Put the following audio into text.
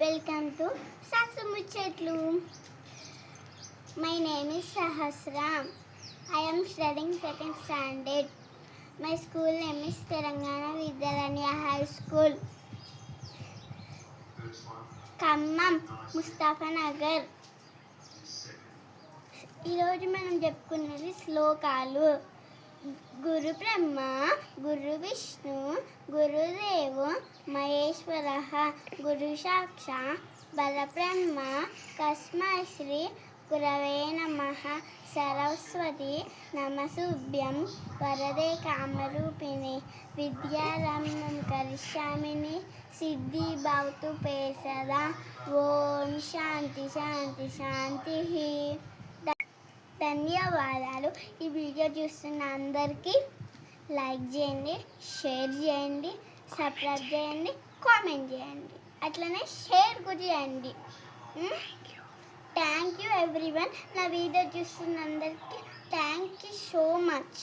Welcome to Sasu Muchetlu. My name is Sahasra. I am studying second standard. My school name is Telangana Vidyalanya High School, Khammam, Mustafa Nagar. ఈరోజు మనం చెప్పుకున్నది శ్లోకాలు. గురు బ్రహ్మ, గురు విష్ణు, గురుదేవో మహేశ్వర, గురు సాక్షాత్ పరబ్రహ్మ, తస్మై శ్రీ గురవే నమః. సరస్వతి నమస్తుభ్యం వరదే కామరూపిణి, విద్యారంభం కరిష్యామిని, సిద్ధి భవతు మే సదా. ఓం శాంతి శాంతి శాంతి. ధన్యవాదాలు. ఈ వీడియో చూస్తున్న అందరికీ లైక్ చేయండి, షేర్ చేయండి, సబ్స్క్రైబ్ చేయండి, కామెంట్ చేయండి, అట్లనే షేర్ కూడా చేయండి. Thank you everyone. నా వీడియో చూస్తున్న అందరికీ థ్యాంక్ యూ సో మచ్.